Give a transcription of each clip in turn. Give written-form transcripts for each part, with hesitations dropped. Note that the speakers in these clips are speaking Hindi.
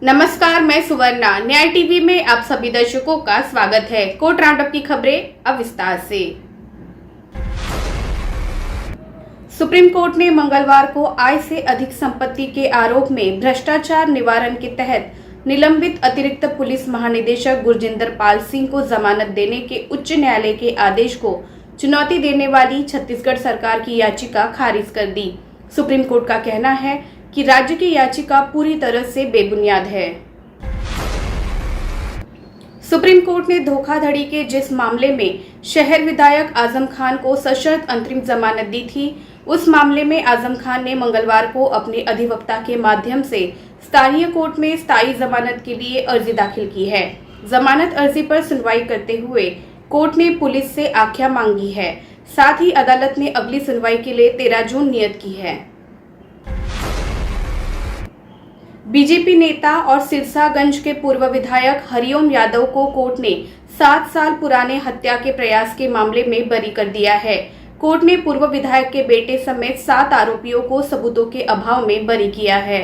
नमस्कार, मैं सुवर्णा। न्याय टीवी में आप सभी दर्शकों का स्वागत है। कोर्ट राउंडअप की खबरें अब विस्तार से। सुप्रीम कोर्ट ने मंगलवार को आय से अधिक संपत्ति के आरोप में भ्रष्टाचार निवारण के तहत निलंबित अतिरिक्त पुलिस महानिदेशक गुरजिंदर पाल सिंह को जमानत देने के उच्च न्यायालय के आदेश को चुनौती देने वाली छत्तीसगढ़ सरकार की याचिका खारिज कर दी। सुप्रीम कोर्ट का कहना है कि राज्य की याचिका पूरी तरह से बेबुनियाद है। सुप्रीम कोर्ट ने धोखाधड़ी के जिस मामले में शहर विधायक आजम खान को सशर्त अंतरिम जमानत दी थी, उस मामले में आजम खान ने मंगलवार को अपने अधिवक्ता के माध्यम से स्थानीय कोर्ट में स्थायी जमानत के लिए अर्जी दाखिल की है। जमानत अर्जी पर सुनवाई करते हुए कोर्ट ने पुलिस से आख्या मांगी है। साथ ही अदालत ने अगली सुनवाई के लिए 13 जून नियत की है। बीजेपी नेता और सिरसागंज के पूर्व विधायक हरिओम यादव को कोर्ट ने 7 साल पुराने हत्या के प्रयास के मामले में बरी कर दिया है। कोर्ट ने पूर्व विधायक के बेटे समेत 7 आरोपियों को सबूतों के अभाव में बरी किया है।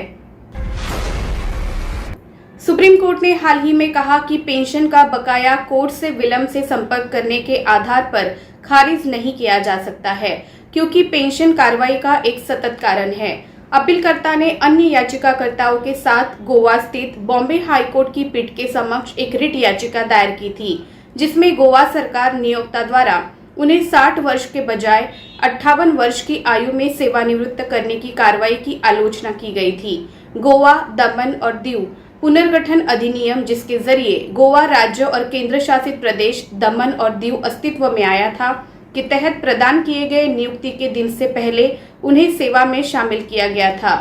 सुप्रीम कोर्ट ने हाल ही में कहा कि पेंशन का बकाया कोर्ट से विलंब से संपर्क करने के आधार पर खारिज नहीं किया जा सकता है, क्योंकि पेंशन कार्रवाई का एक सतत कारण है। अपीलकर्ता ने अन्य याचिकाकर्ताओं के साथ गोवा स्थित बॉम्बे हाईकोर्ट की पीठ के समक्ष एक रिट याचिका दायर की थी, जिसमें गोवा सरकार नियोक्ता द्वारा उन्हें 60 वर्ष के बजाय 58 वर्ष की आयु में सेवानिवृत्त करने की कार्रवाई की आलोचना की गई थी। गोवा, दमन और दीव पुनर्गठन अधिनियम, जिसके जरिए गोवा राज्य और केंद्र शासित प्रदेश दमन और दीव अस्तित्व में आया था, के तहत प्रदान किए गए नियुक्ति के दिन से पहले उन्हें सेवा में शामिल किया गया था।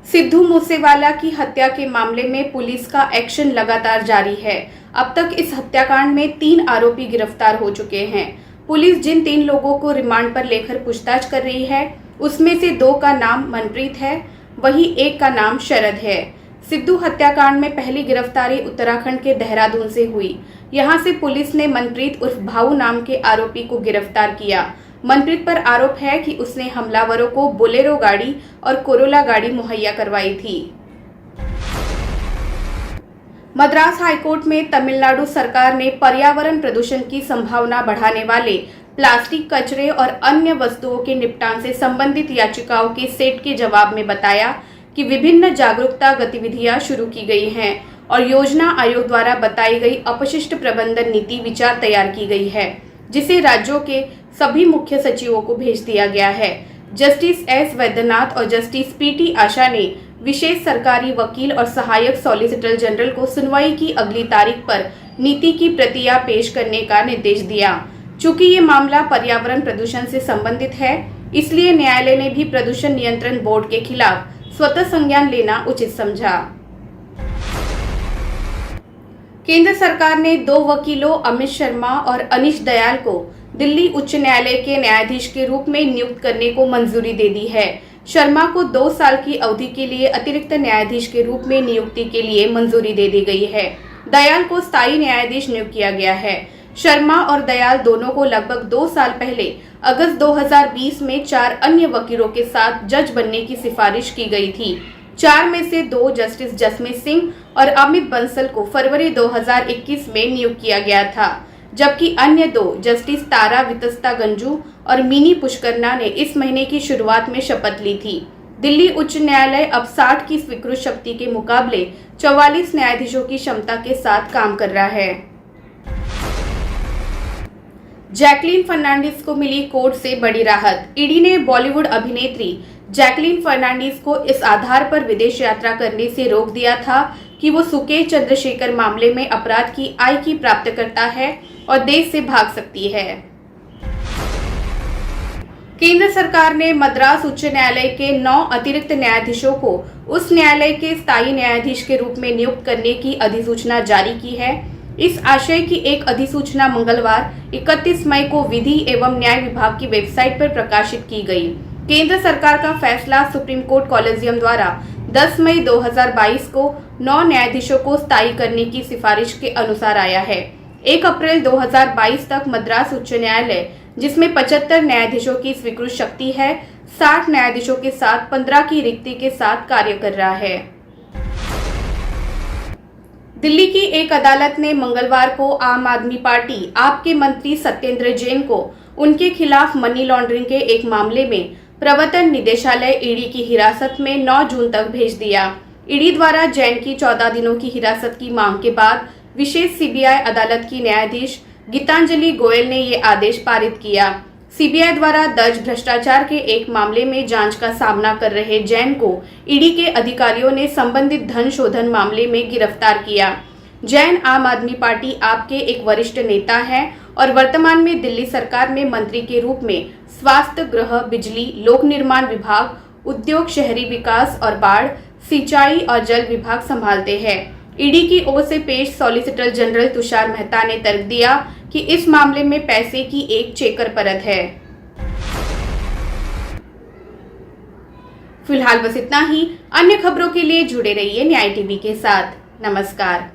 सिद्धू मूसेवाला की हत्या के मामले में पुलिस का एक्शन लगातार जारी है। अब तक इस हत्याकांड में 3 आरोपी गिरफ्तार हो चुके हैं। पुलिस जिन 3 लोगों को रिमांड पर लेकर पूछताछ कर रही है, उसमें से 2 का नाम मनप्रीत है, वहीं 1 का नाम शरद है। सिद्धू हत्याकांड में पहली गिरफ्तारी उत्तराखंड के देहरादून से हुई। यहां से पुलिस ने मनप्रीत उर्फ भाऊ नाम के आरोपी को गिरफ्तार किया। मनप्रीत पर आरोप है कि उसने हमलावरों को बोलेरो गाड़ी और कोरोला गाड़ी मुहैया करवाई थी। मद्रास हाईकोर्ट में तमिलनाडु सरकार ने पर्यावरण प्रदूषण की संभावना बढ़ाने वाले प्लास्टिक कचरे और अन्य वस्तुओं के निपटान से संबंधित याचिकाओं के सेट के जवाब में बताया कि विभिन्न जागरूकता गतिविधियां शुरू की गई हैं और योजना आयोग द्वारा बताई गई अपशिष्ट प्रबंधन नीति विचार तैयार की गई है, जिसे राज्यों के सभी मुख्य सचिवों को भेज दिया गया है। जस्टिस एस वैद्यनाथ और जस्टिस पीटी आशा ने विशेष सरकारी वकील और सहायक सॉलिसिटर जनरल को सुनवाई की अगली तारीख पर नीति की प्रतियां पेश करने का निर्देश दिया। चूंकि ये मामला पर्यावरण प्रदूषण से संबंधित है, इसलिए न्यायालय ने भी प्रदूषण नियंत्रण बोर्ड के खिलाफ स्वतः संज्ञान लेना उचित समझा। केंद्र सरकार ने 2 वकीलों अमित शर्मा और अनीश दयाल को दिल्ली उच्च न्यायालय के न्यायाधीश के रूप में नियुक्त करने को मंजूरी दे दी है। शर्मा को 2 साल की अवधि के लिए अतिरिक्त न्यायाधीश के रूप में नियुक्ति के लिए मंजूरी दे दी गई है। दयाल को स्थायी न्यायाधीश नियुक्त किया गया है। शर्मा और दयाल दोनों को लगभग 2 साल पहले अगस्त 2020 में 4 अन्य वकीलों के साथ जज बनने की सिफारिश की गई थी। 4 में से 2 जस्टिस जसमीत सिंह और अमित बंसल को फरवरी 2021 में नियुक्त किया गया था, जबकि अन्य 2 जस्टिस तारा वितस्ता गंजू और मिनी पुष्करना ने इस महीने की शुरुआत में शपथ ली थी। दिल्ली उच्च न्यायालय अब 60 की स्वीकृत शक्ति के मुकाबले 44 न्यायाधीशों की क्षमता के साथ काम कर रहा है। जैकलीन फर्नांडिस को मिली कोर्ट से बड़ी राहत। ईडी ने बॉलीवुड अभिनेत्री जैकलीन फर्नांडिस को इस आधार पर विदेश यात्रा करने से रोक दिया था कि वो सुकेश चंद्रशेखर मामले में अपराध की आय की प्राप्तकर्ता है और देश से भाग सकती है। केंद्र सरकार ने मद्रास उच्च न्यायालय के 9 अतिरिक्त न्यायाधीशों को उस न्यायालय के स्थायी न्यायाधीश के रूप में नियुक्त करने की अधिसूचना जारी की है। इस आशय की एक अधिसूचना मंगलवार 31 मई को विधि एवं न्याय विभाग की वेबसाइट पर प्रकाशित की गई। केंद्र सरकार का फैसला सुप्रीम कोर्ट कॉलेजियम द्वारा 10 मई 2022 को 9 न्यायाधीशों को स्थायी करने की सिफारिश के अनुसार आया है। 1 अप्रैल 2022 तक मद्रास उच्च न्यायालय, जिसमें 75 न्यायाधीशों की स्वीकृत शक्ति है, 60 न्यायाधीशों के साथ 15 की रिक्ति के साथ कार्य कर रहा है। दिल्ली की एक अदालत ने मंगलवार को आम आदमी पार्टी आप के मंत्री सत्येंद्र जैन को उनके खिलाफ मनी लॉन्ड्रिंग के एक मामले में प्रवर्तन निदेशालय ईडी की हिरासत में 9 जून तक भेज दिया। ईडी द्वारा जैन की 14 दिनों की हिरासत की मांग के बाद विशेष सीबीआई अदालत की न्यायाधीश गीतांजलि गोयल ने ये आदेश पारित किया। सीबीआई द्वारा दर्ज भ्रष्टाचार के एक मामले में जांच का सामना कर रहे जैन को ईडी के अधिकारियों ने संबंधित धन शोधन मामले में गिरफ्तार किया। जैन आम आदमी पार्टी आप के एक वरिष्ठ नेता हैं और वर्तमान में दिल्ली सरकार में मंत्री के रूप में स्वास्थ्य, गृह, बिजली, लोक निर्माण विभाग, उद्योग, शहरी विकास और बाढ़, सिंचाई और जल विभाग संभालते हैं। ईडी की ओर से पेश सॉलिसिटर जनरल तुषार मेहता ने तर्क दिया कि इस मामले में पैसे की एक चेकर परत है। फिलहाल बस इतना ही। अन्य खबरों के लिए जुड़े रहिए न्याय टीवी के साथ। नमस्कार।